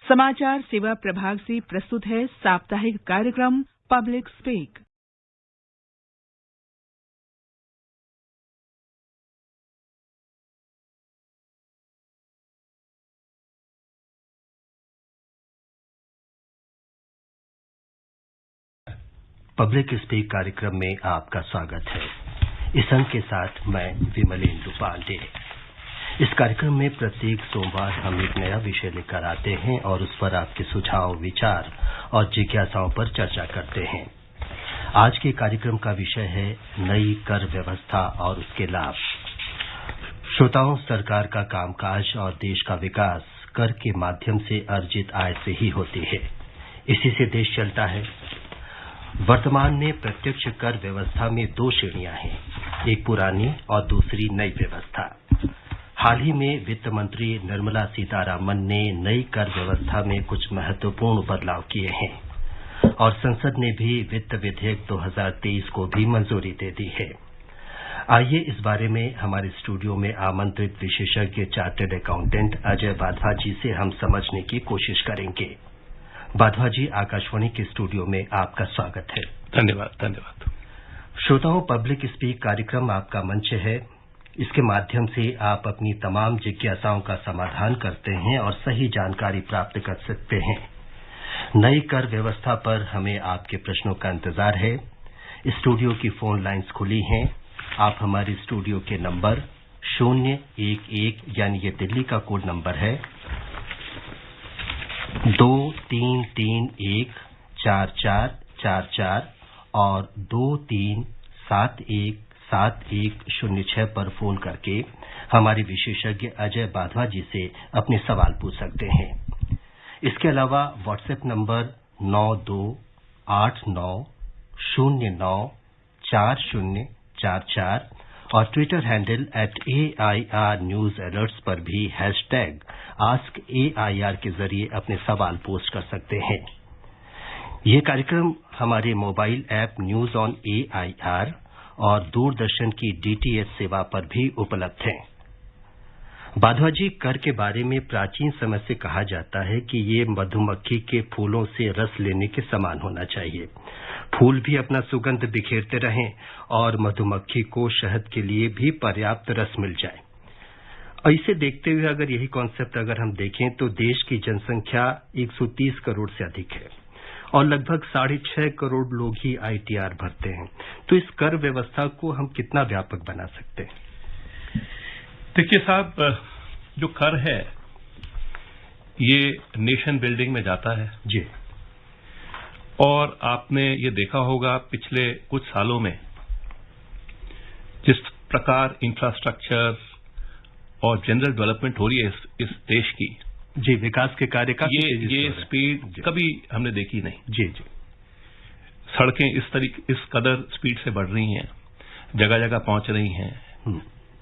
समाचार सेवा प्रभाग से प्रस्तुत है साप्ताहिक कार्यक्रम पब्लिक स्पीक। पब्लिक स्पीक कार्यक्रम में आपका स्वागत है। इस अंक के साथ मैं विमलेंद्र पांडे। इस कार्यक्रम में प्रत्येक सोमवार हम एक नया विषय लेकर आते हैं और उस पर आपके सुझाव, विचार और जिज्ञासाओं पर चर्चा करते हैं। आज के कार्यक्रम का विषय है नई कर व्यवस्था और उसके लाभ। श्रोताओं, सरकार का कामकाज और देश का विकास कर के माध्यम से अर्जित आय से ही होती है। इसी से देश चलता है। वर्तमान में प्रत्यक्ष कर व्यवस्था में दो श्रेणियां हैं, एक पुरानी और दूसरी नई व्यवस्था। हाल ही में वित्त मंत्री निर्मला सीतारामन ने नई कर व्यवस्था में कुछ महत्वपूर्ण बदलाव किए हैं और संसद ने भी वित्त विधेयक 2023 को भी मंजूरी दे दी है। आइए इस बारे में हमारे स्टूडियो में आमंत्रित विशेषज्ञ चार्टर्ड अकाउंटेंट अजय बाधवा जी से हम समझने की कोशिश करेंगे। बाधवा जी, आकाशवाणी के स्टूडियो में आपका स्वागत है। धन्यवाद। श्रोताओं, पब्लिक स्पीक कार्यक्रम आपका मंच है। इसके माध्यम से आप अपनी तमाम जिज्ञासाओं का समाधान करते हैं और सही जानकारी प्राप्त कर सकते हैं। नई कर व्यवस्था पर हमें आपके प्रश्नों का इंतजार है। स्टूडियो की फोन लाइंस खुली हैं। आप हमारे स्टूडियो के नंबर 011 यानी ये दिल्ली का कोड नंबर है 23314444 और 23717106 पर फोन करके हमारे विशेषज्ञ अजय बाधवा जी से अपने सवाल पूछ सकते हैं। इसके अलावा व्हाट्सएप नंबर 9289094044 और Twitter handle @AIR News Alerts पर भी #AskAIR के जरिए अपने सवाल पोस्ट कर सकते हैं। ये कार्यक्रम हमारे mobile app news on AIR और दूरदर्शन की DTH सेवा पर भी उपलब्ध है। बाधवा जी, कर के बारे में प्राचीन समय से कहा जाता है कि ये मधुमक्खी के फूलों से रस लेने के समान होना चाहिए। फूल भी अपना सुगंध बिखेरते रहें और मधुमक्खी को शहद के लिए भी पर्याप्त रस मिल जाए। ऐसे देखते हुए अगर यही कॉन्सेप्ट अगर हम देखें तो देश की जनसंख्या 130 करोड़ से अधिक है और लगभग 6.5 करोड़ लोग ही ITR भरते हैं। तो इस कर व्यवस्था को हम कितना व्यापक बना सकते हैं? देखिए साहब, जो कर है ये नेशन बिल्डिंग में जाता है जी। और आपने ये देखा होगा पिछले कुछ सालों में जिस प्रकार इंफ्रास्ट्रक्चर और जनरल डेवलपमेंट हो रही है इस देश की, जी, विकास के कार्य का ये स्पीड कभी हमने देखी नहीं। जी। सड़कें इस कदर स्पीड से बढ़ रही हैं, जगह जगह पहुंच रही हैं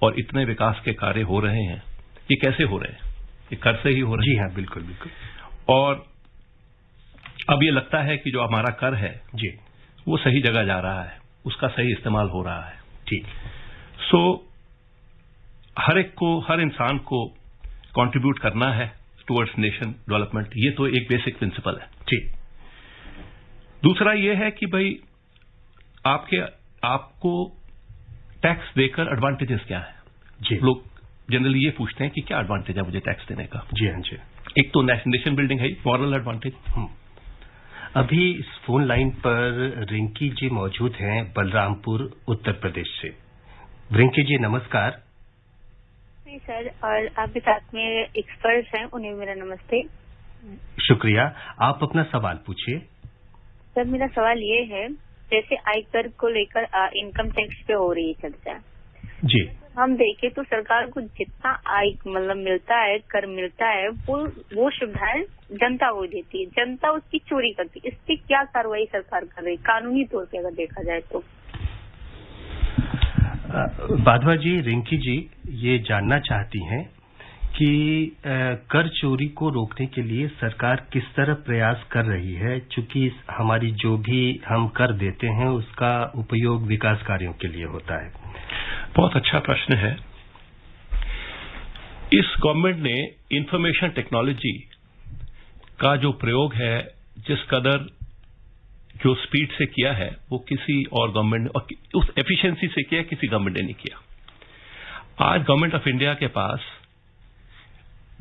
और इतने विकास के कार्य हो रहे हैं। ये कैसे हो रहे हैं? ये कर से ही हो रहे हैं। जी हाँ, बिल्कुल। और अब ये लगता है कि जो हमारा कर है जी, वो सही जगह जा रहा है, उसका सही इस्तेमाल हो रहा है। ठीक। हर इंसान को कंट्रीब्यूट करना है टुवर्ड्स नेशन डेवलपमेंट। ये तो एक बेसिक प्रिंसिपल है। ठीक। दूसरा ये है कि भाई आपको टैक्स देकर एडवांटेजेस क्या है? जी। लोग जनरली ये पूछते हैं कि क्या एडवांटेज है मुझे टैक्स देने का। जी हाँ जी। एक तो नेशन बिल्डिंग है, मॉरल एडवांटेज। अभी इस फोन लाइन पर रिंकी जी मौजूद हैं बलरामपुर, उत्तर प्रदेश से। रिंकी जी, नमस्कार। नहीं सर, और आपके साथ में एक्सपर्ट हैं, उन्हें मेरा नमस्ते। शुक्रिया। आप अपना सवाल पूछिए। सर, मेरा सवाल ये है, जैसे आयकर को लेकर इनकम टैक्स पे हो रही है चर्चा जी। हम देखें तो सरकार को जितना आय मिलता है, कर मिलता है, वो सुविधाएं जनता को देती है, जनता उसकी चोरी करती है। इस पे क्या कार्रवाई सरकार कर रही है कानूनी तौर पे अगर देखा जाए तो? बाधवा जी, रिंकी जी ये जानना चाहती हैं कि कर चोरी को रोकने के लिए सरकार किस तरह प्रयास कर रही है, चूंकि हमारी जो भी हम कर देते हैं उसका उपयोग विकास कार्यों के लिए होता है। बहुत अच्छा प्रश्न है। इस गवर्नमेंट ने इंफॉर्मेशन टेक्नोलॉजी का जो प्रयोग है, जिस कदर जो स्पीड से किया है, वो किसी और गवर्नमेंट ने, उस एफिशिएंसी से किया किसी गवर्नमेंट ने नहीं किया। आज गवर्नमेंट ऑफ इंडिया के पास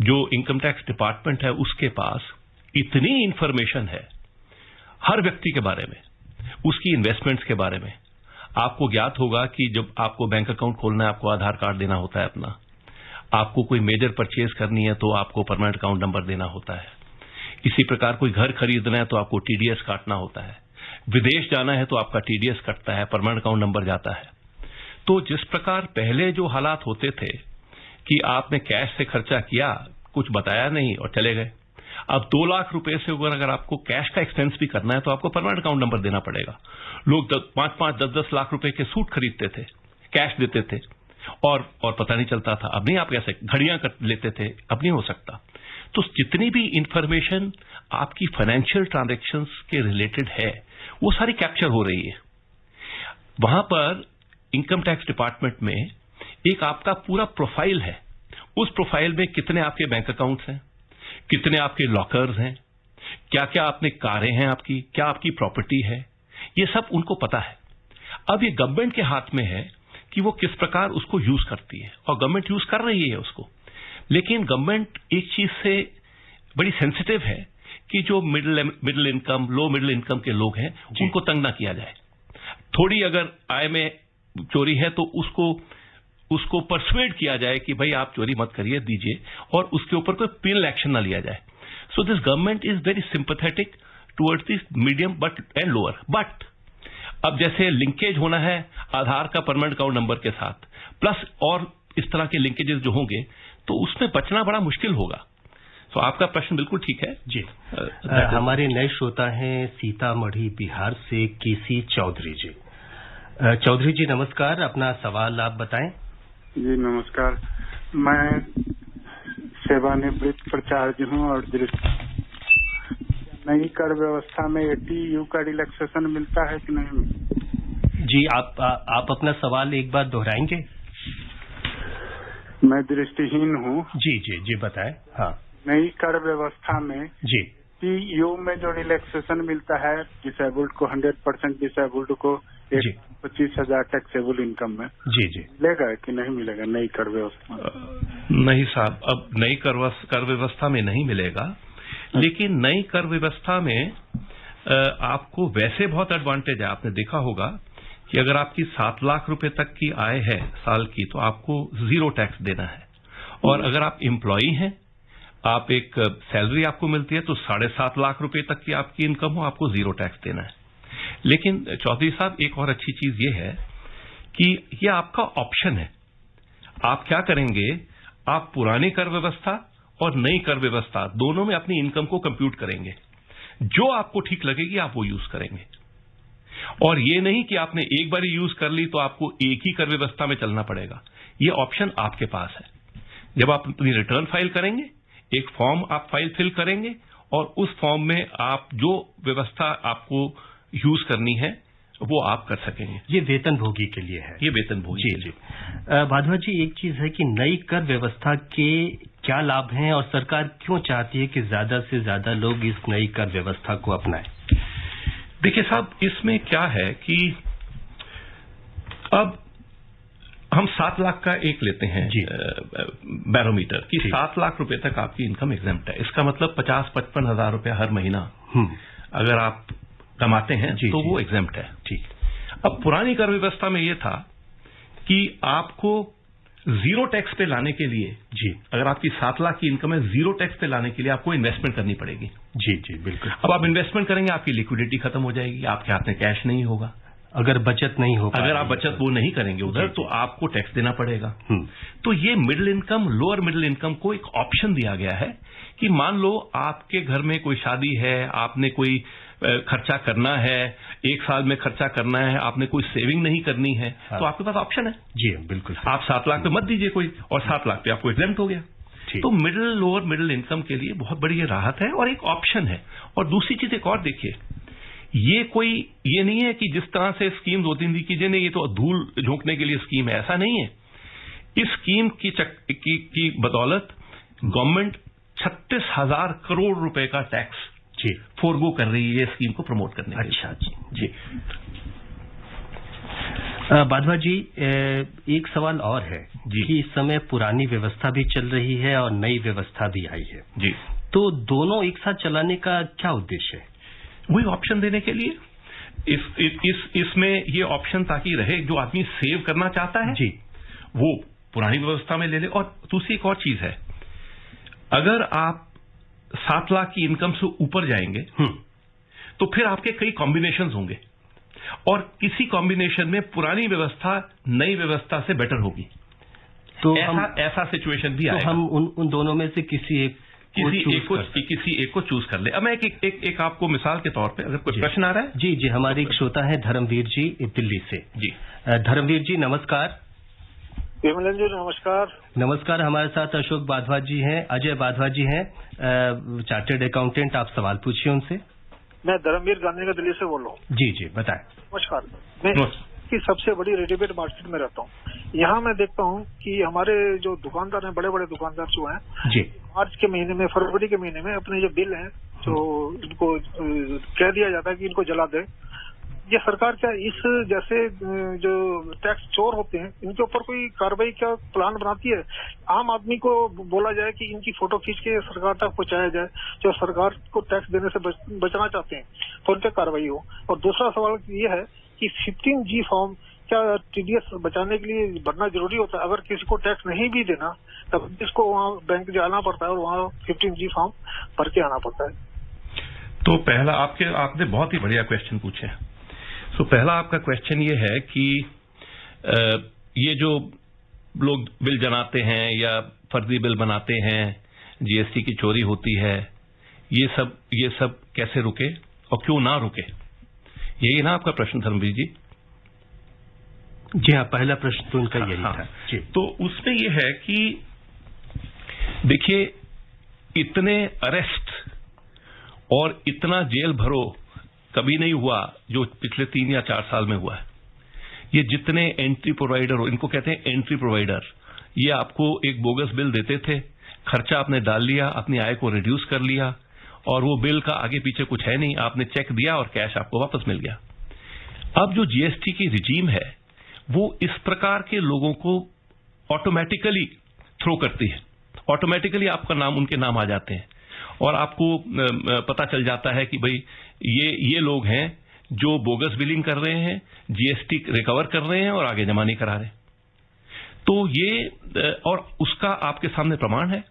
जो इनकम टैक्स डिपार्टमेंट है, उसके पास इतनी इंफॉर्मेशन है हर व्यक्ति के बारे में, उसकी इन्वेस्टमेंट्स के बारे में। आपको ज्ञात होगा कि जब आपको बैंक अकाउंट खोलना है, आपको आधार कार्ड देना होता है अपना। आपको कोई मेजर परचेज करनी है तो आपको परमानेंट अकाउंट नंबर देना होता है। इसी प्रकार कोई घर खरीदना है तो आपको टीडीएस काटना होता है। विदेश जाना है तो आपका टीडीएस कटता है, परमानेंट अकाउंट नंबर जाता है। तो जिस प्रकार पहले जो हालात होते थे कि आपने कैश से खर्चा किया, कुछ बताया नहीं और चले गए, अब 2 लाख रुपए से ऊपर अगर आपको कैश का एक्सपेंस भी करना है तो आपको परमानेंट अकाउंट नंबर देना पड़ेगा। लोग 5-5, 10-10 लाख रुपए के सूट खरीदते थे, कैश देते थे और पता नहीं चलता था। अब नहीं, आप कैसे घड़ियां लेते थे, अब नहीं हो सकता। तो जितनी भी इंफॉर्मेशन आपकी फाइनेंशियल ट्रांजैक्शंस के रिलेटेड है, वो सारी कैप्चर हो रही है। वहां पर इनकम टैक्स डिपार्टमेंट में एक आपका पूरा प्रोफाइल है। उस प्रोफाइल में कितने आपके बैंक अकाउंट्स हैं, कितने आपके लॉकर्स हैं, क्या क्या आपने कारें हैं आपकी, क्या आपकी प्रॉपर्टी है, ये सब उनको पता है। अब ये गवर्नमेंट के हाथ में है कि वो किस प्रकार उसको यूज करती है, और गवर्नमेंट यूज कर रही है उसको। लेकिन गवर्नमेंट एक चीज से बड़ी सेंसिटिव है कि जो middle income, low middle income के लोग हैं, उनको तंग ना किया जाए। थोड़ी अगर आय में चोरी है तो उसको परसुएड किया जाए कि भाई आप चोरी मत करिए, दीजिए, और उसके ऊपर कोई पेनल एक्शन ना लिया जाए। So this government is very sympathetic towards this medium but and lower. But अब जैसे लिंकेज होना है आधार का परमानेंट अकाउंट नंबर के साथ, प्लस और इस तरह के लिंकेजेस जो होंगे, तो उसमें बचना बड़ा मुश्किल होगा। तो आपका प्रश्न बिल्कुल ठीक है जी। हमारे नए श्रोता हैं सीतामढ़ी बिहार से केसी चौधरी जी। चौधरी जी नमस्कार, अपना सवाल आप बताएं। जी नमस्कार, मैं सेवानिवृत्त प्राचार्य हूँ और नई कर व्यवस्था में ATU का रिलैक्सेशन मिलता है कि नहीं? जी आप अपना सवाल एक बार दोहराएंगे? मैं दृष्टिहीन हूँ। जी बताएं। हाँ, नई कर व्यवस्था में जी TU में जो रिलैक्सेशन मिलता है डिसेबल्ड को 100% डिसेबल्ड को 25,000 टैक्सेबल इनकम में जी मिलेगा कि नहीं मिलेगा नई कर व्यवस्था? नहीं साहब, अब नई कर व्यवस्था में नहीं मिलेगा। लेकिन नई कर व्यवस्था में आपको वैसे बहुत एडवांटेज है। आपने देखा होगा कि अगर आपकी 7 लाख रुपए तक की आय है साल की, तो आपको 0 टैक्स देना है। और अगर आप एम्प्लॉई हैं, आप एक सैलरी आपको मिलती है, तो 7.5 लाख रुपए तक की आपकी इनकम हो, आपको 0 टैक्स देना है। लेकिन चौधरी साहब, एक और अच्छी चीज ये है कि ये आपका ऑप्शन है। आप क्या करेंगे, आप पुरानी कर व्यवस्था और नई कर व्यवस्था दोनों में अपनी इनकम को कंप्यूट करेंगे। जो आपको ठीक लगेगी आप वो यूज करेंगे, और ये नहीं कि आपने एक बार यूज कर ली तो आपको एक ही कर व्यवस्था में चलना पड़ेगा। ये ऑप्शन आपके पास है। जब आप अपनी रिटर्न फाइल करेंगे, एक फॉर्म आप फाइल फिल करेंगे, और उस फॉर्म में आप जो व्यवस्था आपको यूज करनी है वो आप कर सकेंगे। ये वेतनभोगी के लिए है। ये वेतनभोगी जी। भाद्वा जी, एक चीज है कि नई कर व्यवस्था के क्या लाभ हैं और सरकार क्यों चाहती है कि ज्यादा से ज्यादा लोग इस नई कर व्यवस्था को अपनाएं? देखिए साहब, इसमें क्या है कि अब हम 7 लाख का एक लेते हैं बैरोमीटर कि 7 लाख रुपए तक आपकी इनकम एग्जेम्प्ट है। इसका मतलब 50-55 हजार रुपया हर महीना अगर आप कमाते हैं तो वो एग्जेम्प्ट है। ठीक। अब पुरानी कर व्यवस्था में ये था कि आपको 0 टैक्स पे लाने के लिए अगर आपकी 7 लाख की इनकम है, 0 टैक्स पे लाने के लिए आपको इन्वेस्टमेंट करनी पड़ेगी। जी बिल्कुल। अब आप इन्वेस्टमेंट करेंगे, आपकी लिक्विडिटी खत्म हो जाएगी, आपके हाथ में कैश नहीं होगा। अगर बचत नहीं हो, अगर आप बचत वो नहीं करेंगे उधर, तो आपको टैक्स देना पड़ेगा। तो ये middle income, lower middle income को एक ऑप्शन दिया गया है कि मान लो आपके घर में कोई शादी है, आपने कोई खर्चा करना है, 1 साल में खर्चा करना है, आपने कोई सेविंग नहीं करनी है, तो आपके पास ऑप्शन है। जी बिल्कुल। आप 7 लाख पे मत दीजिए कोई, और 7 लाख पे आपको एग्जेम्प्ट हो गया। तो मिडिल, लोअर मिडिल इनकम के लिए बहुत बड़ी ये राहत है और एक ऑप्शन है। और दूसरी चीज एक और देखिए, ये नहीं है कि जिस तरह से स्कीम होती थी कि नहीं ये तो धूल झोंकने के लिए स्कीम है, ऐसा नहीं है। इस स्कीम की बदौलत गवर्नमेंट 36,000 करोड़ रुपए का टैक्स जी फोरगो कर रही है स्कीम को प्रमोट करने के लिए। अच्छा जी। बाधवा जी, एक सवाल और है जी कि इस समय पुरानी व्यवस्था भी चल रही है और नई व्यवस्था भी आई है जी, तो दोनों एक साथ चलाने का क्या उद्देश्य है? वही ऑप्शन देने के लिए। इसमें ये ऑप्शन ताकि रहे, जो आदमी सेव करना चाहता है जी वो पुरानी व्यवस्था में ले ले। और दूसरी एक और चीज है, अगर आप 7 लाख की इनकम से ऊपर जाएंगे तो फिर आपके कई कॉम्बिनेशंस होंगे और किसी कॉम्बिनेशन में पुरानी व्यवस्था नई व्यवस्था से बेटर होगी। तो ऐसा सिचुएशन भी आएगा। तो हम उन दोनों में से किसी एक को चूज कर ले। अब मैं एक आपको मिसाल के तौर पे, अगर कोई प्रश्न आ रहा है। जी जी, हमारे एक श्रोता है धर्मवीर जी दिल्ली से। जी धर्मवीर जी नमस्कार। विमलन जी नमस्कार। नमस्कार, हमारे साथ अशोक बाधवा जी हैं, अजय बाधवा जी हैं, चार्टर्ड अकाउंटेंट। आप सवाल पूछिए उनसे। मैं धर्मवीर गांधी का दिल्ली से बोल रहा हूँ। जी जी बताएं। नमस्कार। मैं की सबसे बड़ी रेडीमेड मार्केट में रहता हूँ। यहाँ मैं देखता हूँ कि हमारे जो दुकानदार हैं, बड़े बड़े दुकानदार जो हैं जी, मार्च के महीने में, फरवरी के महीने में अपने जो बिल हैं जो इनको कह दिया जाता है कि इनको जला दें। ये सरकार क्या इस जैसे जो टैक्स चोर होते हैं इनके ऊपर कोई कार्रवाई क्या प्लान बनाती है? आम आदमी को बोला जाए कि इनकी फोटो खींच के सरकार तक पहुंचाया जाए, जो सरकार को टैक्स देने से बचना चाहते हैं, तो उन पर कार्रवाई हो। और दूसरा सवाल ये है कि 15G फॉर्म क्या टीडीएस बचाने के लिए भरना जरूरी होता है? अगर किसी को टैक्स नहीं भी देना तब इसको वहाँ बैंक जाना पड़ता है और वहाँ 15G फॉर्म भर के आना पड़ता है। तो पहला आपने बहुत ही बढ़िया क्वेश्चन पूछे। तो पहला आपका क्वेश्चन ये है कि ये जो लोग बिल जलाते हैं या फर्जी बिल बनाते हैं, जीएसटी की चोरी होती है, ये सब कैसे रुके और क्यों ना रुके? यही ना आपका प्रश्न धर्मवीर जी? जी हाँ, पहला प्रश्न तो उनका यही था जी। तो उसमें ये है कि देखिए, इतने अरेस्ट और इतना जेल भरो कभी नहीं हुआ जो पिछले 3 या 4 साल में हुआ है। ये जितने एंट्री प्रोवाइडर, इनको कहते हैं एंट्री प्रोवाइडर, ये आपको एक बोगस बिल देते थे, खर्चा आपने डाल लिया, अपनी आय को रिड्यूस कर लिया और वो बिल का आगे पीछे कुछ है नहीं, आपने चेक दिया और कैश आपको वापस मिल गया। अब जो जीएसटी की रिजीम है वो इस प्रकार के लोगों को ऑटोमेटिकली थ्रो करती है। ऑटोमेटिकली आपका नाम, उनके नाम आ जाते हैं और आपको पता चल जाता है कि भाई ये लोग हैं जो बोगस बिलिंग कर रहे हैं, जीएसटी रिकवर कर रहे हैं और आगे जमा नहीं करा रहे। तो ये और उसका आपके सामने प्रमाण है।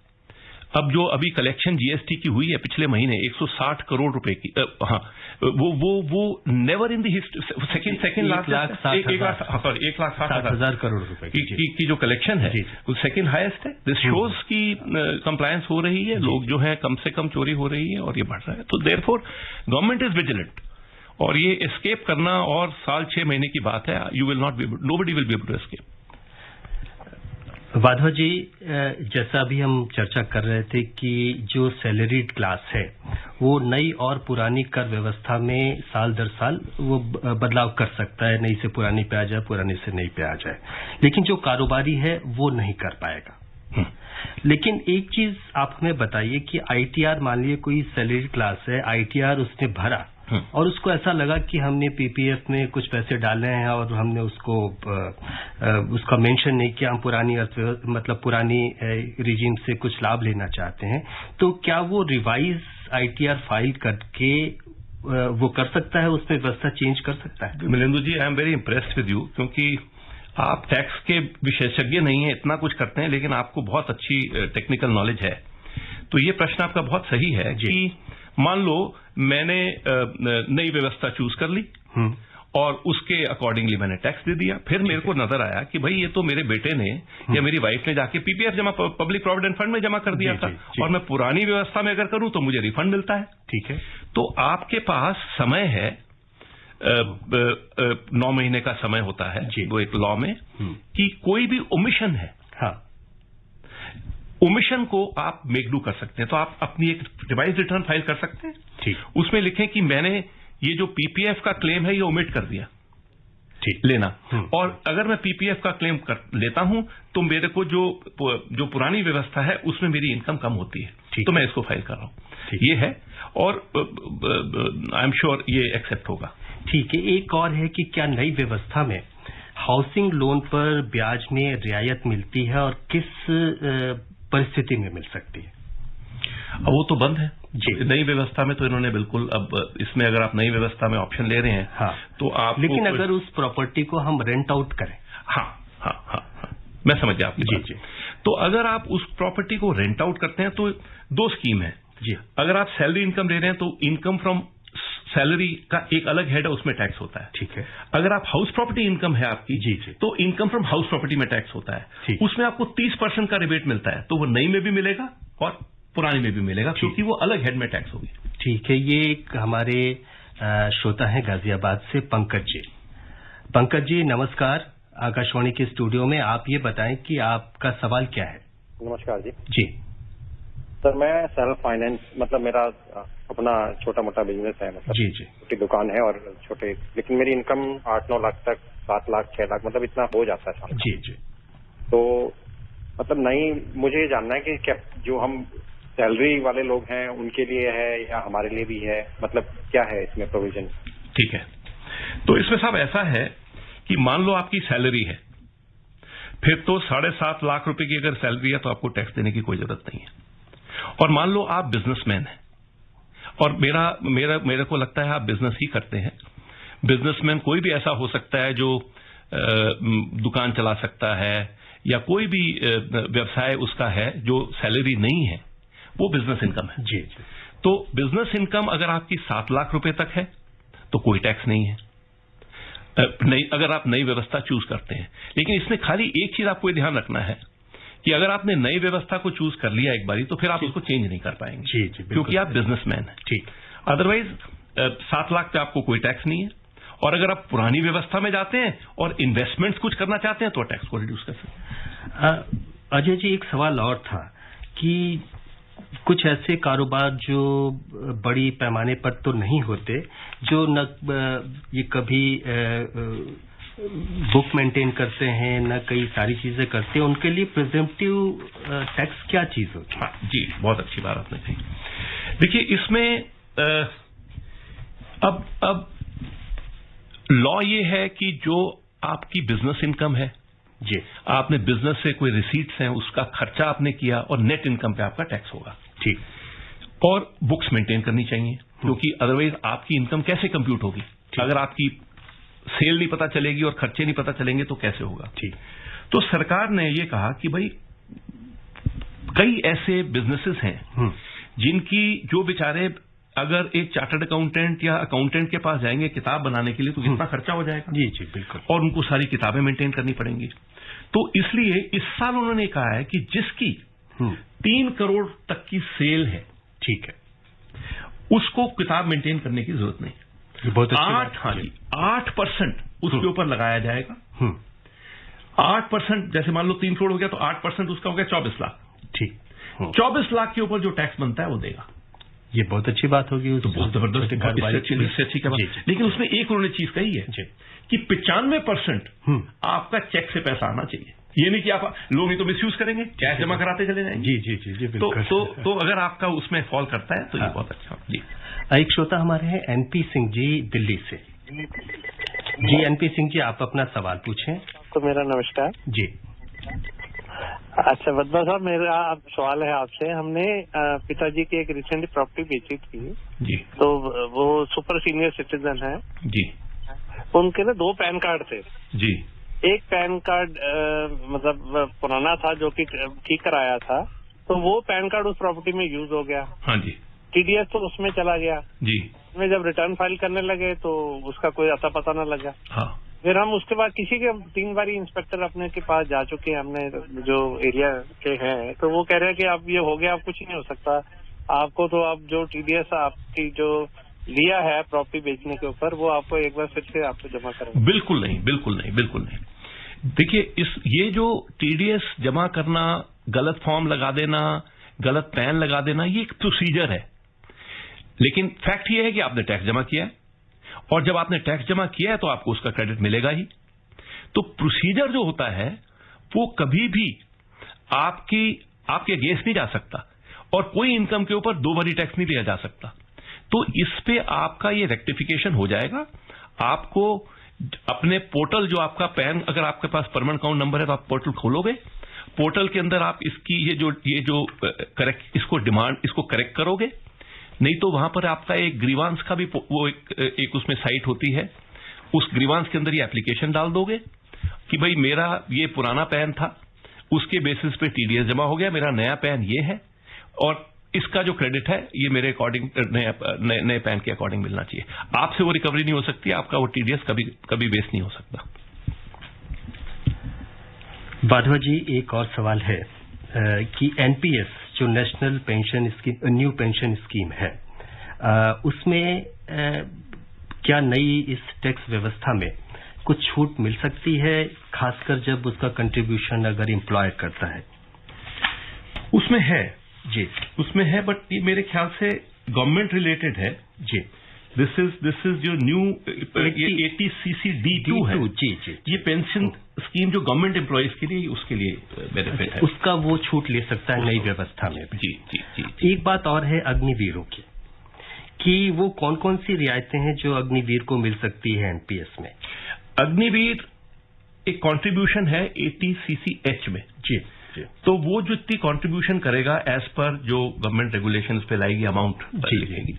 अब जो अभी कलेक्शन जीएसटी की हुई है पिछले महीने 160 करोड़ रुपए की, हाँ, वो never in the history, second lakh 1,60,000 crore रुपए की जो कलेक्शन है वो सेकंड हाईएस्ट है। दिस शोज की कंप्लायंस हो रही है, लोग जो है कम से कम चोरी हो रही है और ये बढ़ रहा है। तो देयरफॉर गवर्नमेंट इज विजिलेंट और ये एस्केप करना और साल 6 महीने की बात है। You will not be, nobody will be able to escape. Badhwa ji, जैसा अभी हम चर्चा कर रहे थे कि जो सैलरीड क्लास है वो नई और पुरानी कर व्यवस्था में साल दर साल वो बदलाव कर सकता है, नई से पुरानी पे आ जाए, पुरानी से नई पे आ जाए, लेकिन जो कारोबारी है वो नहीं कर पाएगा। लेकिन एक चीज आप हमें बताइए कि आईटीआर, मान लीजिए कोई सैलरी क्लास है, आईटीआर उसने भरा और उसको ऐसा लगा कि हमने पीपीएफ में कुछ पैसे डाले हैं और हमने उसका मेंशन नहीं किया, हम पुरानी मतलब पुरानी रिजीम से कुछ लाभ लेना चाहते हैं, तो क्या वो रिवाइज आईटीआर फाइल करके वो कर सकता है, उसमें व्यवस्था चेंज कर सकता है? Milindu ji, I am very impressed with you, क्योंकि आप टैक्स के विशेषज्ञ नहीं है, इतना कुछ करते हैं लेकिन आपको बहुत अच्छी टेक्निकल नॉलेज है। तो ये प्रश्न आपका बहुत सही है कि मान लो मैंने नई व्यवस्था चूज कर ली और उसके अकॉर्डिंगली मैंने टैक्स दे दिया, फिर मेरे को नजर आया कि भाई ये तो मेरे बेटे ने या मेरी वाइफ ने जाके पीपीएफ जमा, पब्लिक प्रोविडेंट फंड में जमा कर दिया था और मैं पुरानी व्यवस्था में अगर करूं तो मुझे रिफंड मिलता है। ठीक है, तो आपके पास समय है, 9 महीने का समय होता है वो एक लॉ में, कि कोई भी ओमिशन है, ओमिशन को आप मेक डू कर सकते हैं। तो आप अपनी एक रिवाइज रिटर्न फाइल कर सकते हैं, ठीक, उसमें लिखें कि मैंने ये जो पीपीएफ का क्लेम है ये ओमिट कर दिया, ठीक, लेना। और अगर मैं पीपीएफ का क्लेम लेता हूं तो मेरे को जो पुरानी व्यवस्था है उसमें मेरी इनकम कम होती है, तो मैं इसको फाइल कर रहा हूं। ये है और आई एम श्योर ये एक्सेप्ट होगा। ठीक है। एक और है कि क्या नई व्यवस्था में हाउसिंग लोन पर ब्याज में रियायत मिलती है और किस परिस्थिति में मिल सकती है? अब वो तो बंद है जी। नई व्यवस्था में तो इन्होंने बिल्कुल, अब इसमें अगर आप नई व्यवस्था में ऑप्शन ले रहे हैं, हाँ, तो आप, लेकिन अगर उस प्रॉपर्टी को हम रेंट आउट करें, हाँ, मैं समझ गया आपकी बात। जी। तो अगर आप उस प्रॉपर्टी को रेंट आउट करते हैं तो दो स्कीम है जी। अगर आप सैलरी इनकम ले रहे हैं तो इनकम फ्रॉम सैलरी का एक अलग हेड है, उसमें टैक्स होता है। ठीक है। अगर आप हाउस प्रॉपर्टी इनकम है आपकी जी, तो इनकम फ्रॉम हाउस प्रॉपर्टी में टैक्स होता है, उसमें आपको 30% का रिबेट मिलता है। तो वो नई में भी मिलेगा और पुरानी में भी मिलेगा, क्योंकि वो अलग हेड में टैक्स होगी। ठीक है। ये एक हमारे श्रोता हैं गाजियाबाद से पंकज जी। पंकज जी नमस्कार, आकाशवाणी के स्टूडियो में। आप ये बताएं कि आपका सवाल क्या है? नमस्कार जी। जी सर, मैं सेल्फ फाइनेंस, मतलब मेरा अपना छोटा मोटा बिजनेस है, मतलब जी, छोटी दुकान है और छोटे, लेकिन मेरी इनकम 8-9 लाख तक, 7 लाख 6 लाख, मतलब इतना हो जाता है साल। जी। तो मतलब नहीं, मुझे ये जानना है कि क्या जो हम सैलरी वाले लोग हैं उनके लिए है या हमारे लिए भी है, मतलब क्या है इसमें प्रोविजन? ठीक है। तो इसमें साहब ऐसा है कि मान लो आपकी सैलरी है, फिर तो 7.5 लाख रुपए की अगर सैलरी है तो आपको टैक्स देने की कोई जरूरत नहीं है। और मान लो आप बिजनेसमैन हैं, और मेरे को लगता है आप बिजनेस ही करते हैं। बिजनेसमैन कोई भी ऐसा हो सकता है जो दुकान चला सकता है या कोई भी व्यवसाय उसका है जो सैलरी नहीं है, वो बिजनेस इनकम है जी। तो बिजनेस इनकम अगर आपकी 7 लाख रुपए तक है तो कोई टैक्स नहीं है, अगर आप नई व्यवस्था चूज करते हैं। लेकिन इसमें खाली एक चीज आपको ध्यान रखना है कि अगर आपने नई व्यवस्था को चूज कर लिया एक बारी, तो फिर आप उसको चेंज नहीं कर पाएंगे जी, क्योंकि आप बिजनेसमैन हैं। ठीक। अदरवाइज 7 लाख पे आपको कोई टैक्स नहीं है। और अगर आप पुरानी व्यवस्था में जाते हैं और इन्वेस्टमेंट्स कुछ करना चाहते हैं तो टैक्स को रिड्यूस कर सकते हैं। अजय जी, एक सवाल और था कि कुछ ऐसे कारोबार जो बड़ी पैमाने पर तो नहीं होते, जो न ये कभी बुक मेंटेन करते हैं, न कई सारी चीजें करते हैं, उनके लिए प्रिजम्पटिव टैक्स क्या चीज होती है? हाँ जी, बहुत अच्छी बात आपने कही। देखिए, इसमें अब लॉ ये है कि जो आपकी बिजनेस इनकम है जी, आपने बिजनेस से कोई रिसीट्स हैं, उसका खर्चा आपने किया और नेट इनकम पे आपका टैक्स होगा। ठीक। और बुक्स मेंटेन करनी चाहिए, क्योंकि अदरवाइज आपकी इनकम कैसे कंप्यूट होगी? अगर आपकी सेल नहीं पता चलेगी और खर्चे नहीं पता चलेंगे तो कैसे होगा? ठीक। तो सरकार ने ये कहा कि भाई कई ऐसे बिजनेसेस हैं जिनकी, जो बेचारे अगर एक चार्टर्ड अकाउंटेंट या अकाउंटेंट के पास जाएंगे किताब बनाने के लिए तो कितना खर्चा हो जाएगा। जी जी बिल्कुल। और उनको सारी किताबें मेंटेन करनी पड़ेंगी। तो इसलिए इस साल उन्होंने कहा है कि जिसकी 3 करोड़ तक की सेल है, ठीक है, उसको किताब मेंटेन करने की जरूरत नहीं। बहुत 8% उसके ऊपर लगाया जाएगा। 8%, जैसे मान लो 3 करोड़ हो गया तो 8% उसका हो गया 24 लाख। ठीक। 24 लाख के ऊपर जो टैक्स बनता है वो देगा। ये बहुत अच्छी बात होगी। तो बहुत जबरदस्त, इससे अच्छी क्या बात। लेकिन उसमें एक उन्होंने चीज कही है कि 95% आपका चेक से पैसा आना चाहिए। ये नहीं कि आप लोग नहीं तो मिसयूज करेंगे, कैश जमा कराते चले जाएंगे। जी जी जी जी बिल्कुल। तो अगर आपका उसमें फॉल करता है तो ये बहुत अच्छा। जी, एक श्रोता हमारे हैं एनपी सिंह जी दिल्ली से। जी एनपी सिंह जी, आप अपना सवाल पूछें। तो मेरा नमस्कार जी। अच्छा बदमा साहब, मेरा सवाल है आपसे। हमने पिताजी की एक रिसेंटली प्रॉपर्टी बेची थी जी, तो वो सुपर सीनियर सिटीजन है जी। उनके ना 2 पैन कार्ड थे जी। एक पैन कार्ड मतलब पुराना था जो कि ठीक कराया था, तो वो पैन कार्ड उस प्रॉपर्टी में यूज हो गया। हाँ जी। टीडीएस तो उसमें चला गया जी। में जब रिटर्न फाइल करने लगे तो उसका कोई अता पता न लगा। हाँ। फिर हम उसके बाद किसी के 3 बार इंस्पेक्टर अपने के पास जा चुके हैं, हमने जो एरिया के हैं, तो वो कह रहे हैं कि अब ये हो गया, अब कुछ नहीं हो सकता आपको, तो अब जो टीडीएस आपकी जो लिया है प्रॉपर्टी बेचने के ऊपर, वो आपको एक बार फिर से आपको जमा करेंगे। बिल्कुल नहीं, बिल्कुल नहीं, बिल्कुल नहीं। देखिए, ये जो टीडीएस जमा करना, गलत फॉर्म लगा देना, गलत पैन लगा देना, ये एक प्रोसीजर है। लेकिन फैक्ट ये है कि आपने टैक्स जमा किया है, और जब आपने टैक्स जमा किया है तो आपको उसका क्रेडिट मिलेगा ही। तो प्रोसीजर जो होता है वो कभी भी आपके अगेंस्ट नहीं जा सकता। और कोई इनकम के ऊपर 2 बारी टैक्स नहीं लिया जा सकता। तो इस पे आपका ये रेक्टिफिकेशन हो जाएगा। आपको अपने पोर्टल, जो आपका पैन, अगर आपके पास परमानेंट अकाउंट नंबर है तो आप पोर्टल खोलोगे, पोर्टल के अंदर आप इसकी ये जो करेक्ट इसको करेक्ट करोगे, नहीं तो वहां पर आपका एक ग्रीवांस का भी वो एक उसमें साइट होती है, उस ग्रीवांस के अंदर ये एप्लीकेशन डाल दोगे कि भाई मेरा ये पुराना पैन था, उसके बेसिस पे टीडीएस जमा हो गया, मेरा नया पैन ये है और इसका जो क्रेडिट है ये मेरे अकॉर्डिंग नए पैन के अकॉर्डिंग मिलना चाहिए। आपसे वो रिकवरी नहीं हो सकती, आपका वो टीडीएस कभी बेस नहीं हो सकता। बाधवा जी, एक और सवाल है कि एनपीएस जो national pension scheme, new pension scheme है, उसमें क्या नई इस टैक्स व्यवस्था में कुछ छूट मिल सकती है, खासकर जब उसका कंट्रीब्यूशन अगर एम्प्लॉयर करता है? उसमें है जी, उसमें है, बट ये मेरे ख्याल से गवर्नमेंट रिलेटेड है जी। दिस इज जो न्यू 80CC-D2 है जी। ये पेंशन स्कीम जो गवर्नमेंट एम्प्लॉयज के लिए, उसके लिए बेनिफिट है, उसका वो छूट ले सकता है नई व्यवस्था में। जी। एक बात और है अग्निवीरों की, कि वो कौन कौन सी रियायतें हैं जो अग्निवीर को मिल सकती है एनपीएस में? अग्निवीर एक कंट्रीब्यूशन है 80CC-H में जी। तो वो जो इतनी कंट्रीब्यूशन करेगा एज पर जो गवर्नमेंट रेगुलेशंस पे लाएगी अमाउंट लिखेगी,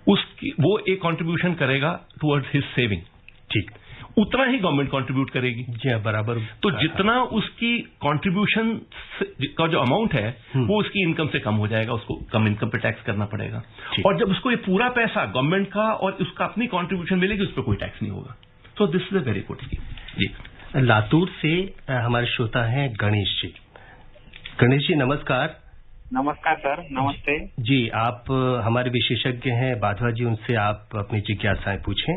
उसकी वो एक कंट्रीब्यूशन करेगा टुवर्ड्स हिज सेविंग, ठीक, उतना ही गवर्नमेंट कंट्रीब्यूट करेगी जी, बराबर। तो जितना उसकी कंट्रीब्यूशन का जो अमाउंट है वो उसकी इनकम से कम हो जाएगा, उसको कम इनकम पे टैक्स करना पड़ेगा। और जब उसको ये पूरा पैसा गवर्नमेंट का और उसका अपनी कंट्रीब्यूशन मिलेगी, उस पर कोई टैक्स नहीं होगा। So this is a very good scheme ji. Latur से हमारे श्रोता हैं गणेश जी। गणेश जी नमस्कार। नमस्कार सर, नमस्ते जी। आप हमारे विशेषज्ञ हैं बाधवा जी, उनसे आप अपनी जिज्ञासाएं पूछें।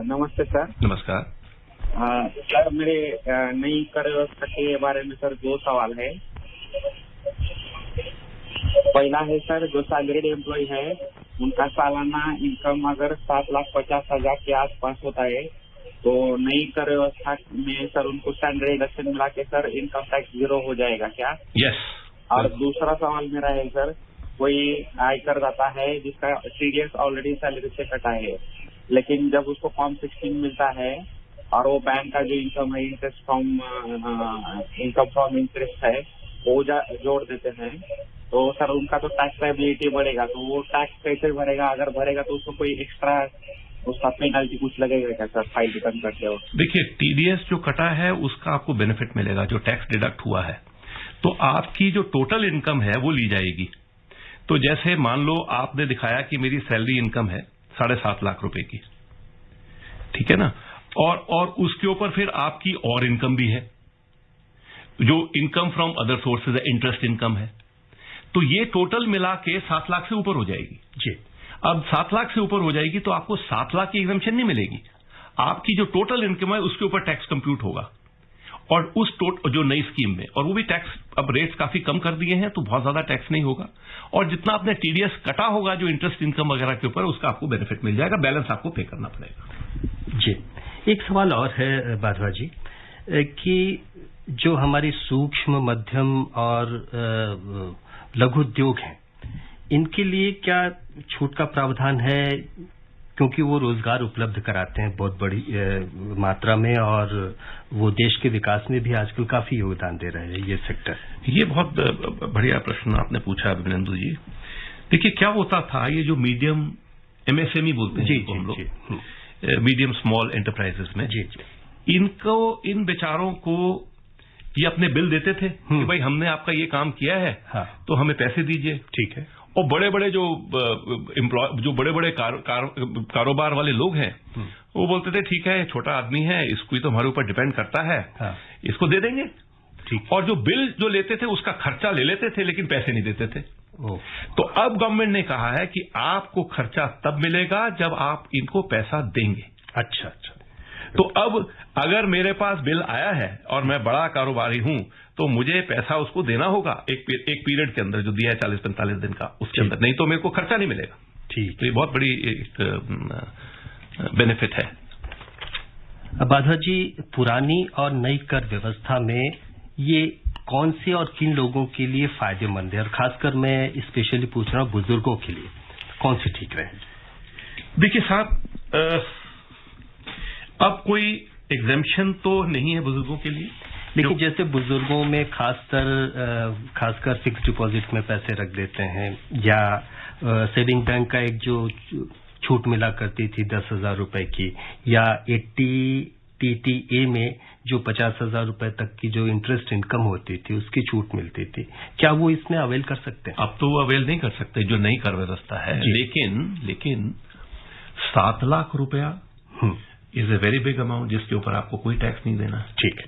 नमस्ते सर। नमस्कार सर, मेरे नई कर व्यवस्था के बारे में सर 2 सवाल है। पहला है सर, जो सैलरीड एम्प्लॉय है उनका सालाना इनकम अगर 7,50,000 के आसपास होता है तो नई कर व्यवस्था में सर उनको स्टैंडर्ड डिडक्शन मिला के सर इनकम टैक्स 0 हो जाएगा क्या? यस। और दूसरा सवाल मेरा है सर, कोई आयकर दाता है जिसका टीडीएस ऑलरेडी सैलरी से कटा है, लेकिन जब उसको फॉर्म 16 मिलता है और वो बैंक का जो इनकम है इनकम फ्रॉम इंटरेस्ट है वो जोड़ देते हैं, तो सर उनका तो टैक्स लायबिलिटी बढ़ेगा, तो वो टैक्स कैसे भरेगा? अगर भरेगा तो उसको कोई एक्स्ट्रा उसका पेनल्टी कुछ लगेगा क्या सर फाइल रिटर्न करते हो? देखिए, टीडीएस जो कटा है उसका आपको बेनिफिट मिलेगा, जो टैक्स डिडक्ट हुआ है, तो आपकी जो टोटल इनकम है वो ली जाएगी। तो जैसे मान लो आपने दिखाया कि मेरी सैलरी इनकम है 7.5 लाख रुपए की, ठीक है ना, और उसके ऊपर फिर आपकी और इनकम भी है, जो इनकम फ्रॉम अदर सोर्सेज है, इंटरेस्ट इनकम है, तो ये टोटल मिला के 7 लाख से ऊपर हो जाएगी जी। अब 7 लाख से ऊपर हो जाएगी तो आपको 7 लाख की एग्जम्पशन नहीं मिलेगी, आपकी जो टोटल इनकम है उसके ऊपर टैक्स कंप्यूट होगा, और उस जो नई स्कीम में, और वो भी टैक्स अब रेट्स काफी कम कर दिए हैं तो बहुत ज्यादा टैक्स नहीं होगा, और जितना आपने टीडीएस कटा होगा जो इंटरेस्ट इनकम वगैरह के ऊपर, उसका आपको बेनिफिट मिल जाएगा, बैलेंस आपको पे करना पड़ेगा जी। एक सवाल और है बाधवा जी, कि जो हमारी सूक्ष्म मध्यम और लघु उद्योग हैं, इनके लिए क्या छूट का प्रावधान है? क्योंकि वो रोजगार उपलब्ध कराते हैं बहुत बड़ी मात्रा में, और वो देश के विकास में भी आजकल काफी योगदान दे रहे हैं ये सेक्टर। ये बहुत बढ़िया प्रश्न आपने पूछा अभिनंदन जी। देखिए, क्या होता था, ये जो मीडियम एमएसएमई बोलते हैं जी, हम लोग मीडियम स्मॉल एंटरप्राइजेस में जी, इन बेचारों को ये अपने बिल देते थे कि भाई हमने आपका ये काम किया है, हाँ, तो हमें पैसे दीजिए, ठीक है। और बड़े बड़े जो बड़े बड़े कारोबार वाले लोग हैं वो बोलते थे ठीक है, छोटा आदमी है, इसको ही तो हमारे ऊपर डिपेंड करता है, हाँ, इसको दे देंगे, ठीक। और जो बिल जो लेते थे उसका खर्चा ले लेते थे, लेकिन पैसे नहीं देते थे। तो अब गवर्नमेंट ने कहा है कि आपको खर्चा तब मिलेगा जब आप इनको पैसा देंगे। अच्छा। तो अब अगर मेरे पास बिल आया है और मैं बड़ा कारोबारी हूं तो मुझे पैसा उसको देना होगा एक पीरियड के अंदर, जो दिया है 40-45 दिन का, उसके अंदर, नहीं तो मेरे को खर्चा नहीं मिलेगा। ठीक। तो ये बहुत बड़ी बेनिफिट है। बाधवा जी, पुरानी और नई कर व्यवस्था में ये कौन से और किन लोगों के लिए फायदेमंद है, और खासकर मैं स्पेशली पूछ रहा हूँ बुजुर्गों के लिए कौन सी ठीक रहे? देखिए साहब, अब कोई एग्जेम्पशन तो नहीं है बुजुर्गों के लिए, लेकिन जैसे बुजुर्गों में खासकर फिक्स डिपॉजिट में पैसे रख देते हैं, या सेविंग बैंक का एक जो छूट मिला करती थी 10,000 रुपए की, या 80 TTA में जो 50,000 रुपए तक की जो इंटरेस्ट इनकम होती थी उसकी छूट मिलती थी, क्या वो इसमें अवेल कर सकते हैं? अब तो वो अवेल नहीं कर सकते, जो नई कर व्यवस्था है। लेकिन 7 लाख रुपया is a very big amount जिसके ऊपर आपको कोई टैक्स नहीं देना। ठीक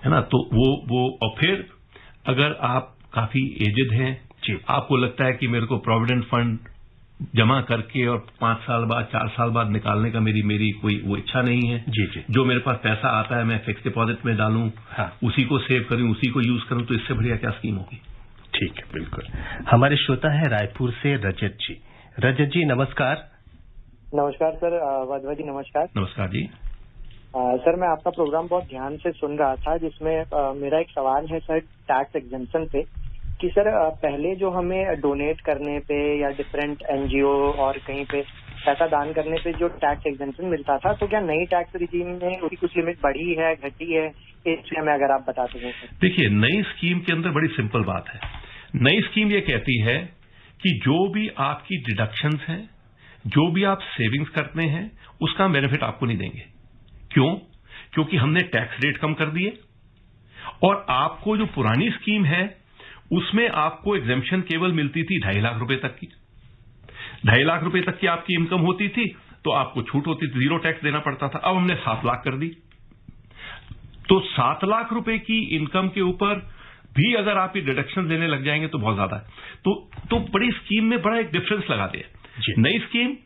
है ना, तो वो और फिर अगर आप काफी एजेड हैं, आपको लगता है कि मेरे को प्रोविडेंट फंड जमा करके और 5 साल बाद 4 साल बाद निकालने का मेरी कोई वो इच्छा नहीं है। जी। जो मेरे पास पैसा आता है मैं फिक्स डिपॉजिट में डालूं, उसी को सेव करूं, उसी को यूज करूं, तो इससे बढ़िया क्या स्कीम होगी? ठीक है, बिल्कुल। हमारे श्रोता है रायपुर से रजत जी। रजत जी नमस्कार। नमस्कार सर, वाधवा जी नमस्कार। नमस्कार जी। सर मैं आपका प्रोग्राम बहुत ध्यान से सुन रहा था, जिसमें मेरा एक सवाल है सर टैक्स एग्जेम्पशन पे, कि सर पहले जो हमें डोनेट करने पे या डिफरेंट NGO और कहीं पे पैसा दान करने पे जो टैक्स एग्जेम्पशन मिलता था, तो क्या नई टैक्स रिजीम में उसकी कुछ लिमिट बढ़ी है, घटी है, इसमें में अगर आप बता सकें। देखिए, नई स्कीम के अंदर बड़ी सिंपल बात है। नई स्कीम ये कहती है कि जो भी आपकी डिडक्शंस हैं, जो भी आप सेविंग्स करते हैं, उसका बेनिफिट आपको नहीं देंगे। क्यों? क्योंकि हमने टैक्स रेट कम कर दिए, और आपको जो पुरानी स्कीम है उसमें आपको एग्जेम्पशन केवल मिलती थी 2.5 लाख रुपए तक की। 2.5 लाख रुपए तक की आपकी इनकम होती थी तो आपको छूट होती थी, 0 टैक्स देना पड़ता था। अब हमने 7 लाख कर दी, तो 7 लाख रुपए की इनकम के ऊपर भी अगर आप ये डिडक्शन देने लग जाएंगे तो बहुत ज्यादा है। तो बड़ी स्कीम में बड़ा एक डिफरेंस लगा दिया। नई स्कीम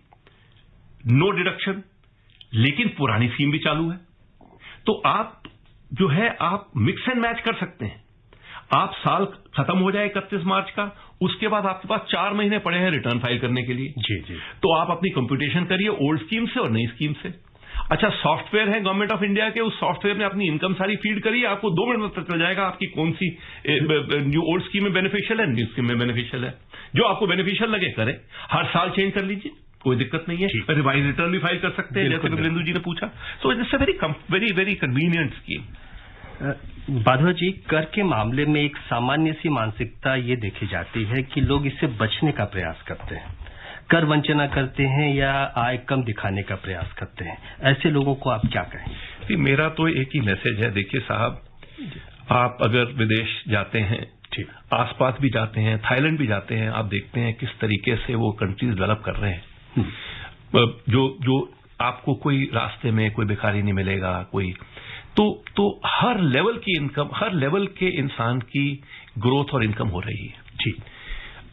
नो डिडक्शन, लेकिन पुरानी स्कीम भी चालू है, तो आप जो है आप मिक्स एंड मैच कर सकते हैं। आप साल खत्म हो जाए 31 मार्च का, उसके बाद आपके पास 4 महीने पड़े हैं रिटर्न फाइल करने के लिए। जी। तो आप अपनी कंप्यूटेशन करिए ओल्ड स्कीम से और नई स्कीम से। अच्छा, सॉफ्टवेयर है गवर्नमेंट ऑफ इंडिया के, उस सॉफ्टवेयर में अपनी इनकम सारी फीड करिए, आपको 2 मिनट में पता चल जाएगा आपकी कौन सी जो ओल्ड स्कीम में बेनिफिशियल है, न्यू स्कीम में बेनिफिशियल है। जो आपको बेनिफिशियल लगे करें, हर साल चेंज कर लीजिए, कोई दिक्कत नहीं है। रिवाइज रिटर्न भी फाइल कर सकते हैं, जैसे बिंदु जी ने पूछा। So it's a very very convenient scheme. Badhwa ji, कर के मामले में एक सामान्य सी मानसिकता ये देखी जाती है कि लोग इससे बचने का प्रयास करते हैं, कर वंचना करते हैं या आय कम दिखाने का प्रयास करते हैं। ऐसे लोगों को आप क्या कहें? मेरा तो एक ही मैसेज है। देखिए साहब, आप अगर विदेश जाते हैं, आसपास भी जाते हैं, थाईलैंड भी जाते हैं, आप देखते हैं किस तरीके से वो कंट्रीज डेवलप कर रहे हैं। जो आपको कोई रास्ते में कोई भिखारी नहीं मिलेगा, कोई तो हर लेवल की इनकम, हर लेवल के इंसान की ग्रोथ और इनकम हो रही है। ठीक,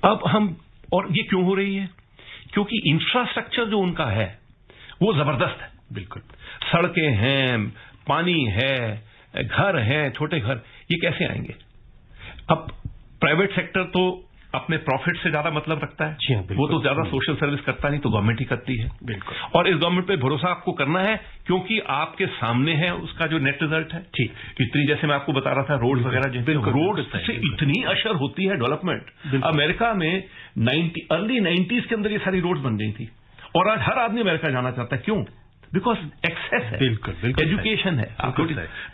अब हम, और ये क्यों हो रही है? क्योंकि इंफ्रास्ट्रक्चर जो उनका है वो जबरदस्त है। बिल्कुल, सड़कें हैं, पानी है, घर हैं, छोटे घर, ये कैसे आएंगे? अब प्राइवेट सेक्टर तो अपने प्रॉफिट से ज्यादा मतलब रखता है, वो तो ज्यादा सोशल सर्विस करता नहीं, तो गवर्नमेंट ही करती है। बिल्कुल, और इस गवर्नमेंट पे भरोसा आपको करना है, क्योंकि आपके सामने है उसका जो नेट रिजल्ट है। ठीक, इतनी, जैसे मैं आपको बता रहा था, रोड वगैरह, रोड से इतनी असर होती है डेवलपमेंट। अमेरिका में अर्ली 90s के अंदर ये सारी रोड बन गई थी, और आज हर आदमी अमेरिका जाना चाहता है। क्यों? बिकॉज एक्सेस है, बिल्कुल, एजुकेशन है,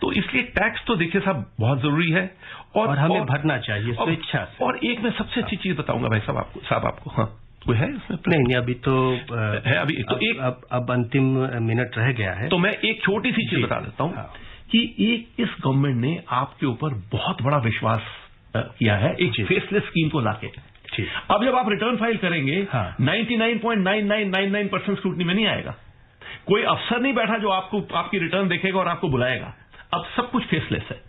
तो इसलिए टैक्स तो देखिए साहब बहुत जरूरी है, और हमें भरना चाहिए स्वेच्छा से। और एक मैं सबसे अच्छी चीज बताऊंगा भाई साहब आपको। हाँ, कोई है इसमें? नहीं, अभी तो है, अभी तो एक अब अंतिम मिनट रह गया है, तो मैं एक छोटी सी चीज बता देता हूं कि इस गवर्नमेंट ने आपके ऊपर बहुत बड़ा विश्वास किया है एक फेसलेस स्कीम को लाके। अब जब आप रिटर्न फाइल करेंगे, 99.9999% स्क्रूटनी में नहीं आएगा। कोई अफसर नहीं बैठा जो आपकी रिटर्न देखेगा और आपको बुलाएगा। अब सब कुछ फेसलेस है,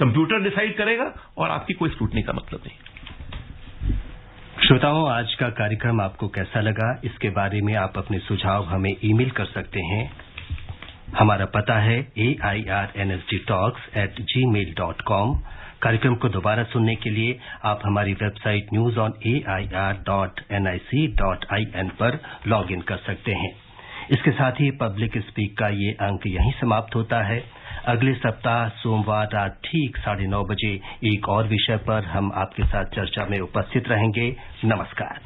कंप्यूटर डिसाइड करेगा और आपकी कोई स्क्रूटनी का मतलब नहीं। श्रोताओं, आज का कार्यक्रम आपको कैसा लगा, इसके बारे में आप अपने सुझाव हमें ईमेल कर सकते हैं। हमारा पता है airnsgtalks@gmail.com। कार्यक्रम को दोबारा सुनने के लिए आप हमारी वेबसाइट newsonair.nic.in पर लॉग इन कर सकते हैं। इसके साथ ही पब्लिक स्पीक का ये अंक यहीं समाप्त होता है। अगले सप्ताह सोमवार रात ठीक 9:30 बजे एक और विषय पर हम आपके साथ चर्चा में उपस्थित रहेंगे। नमस्कार।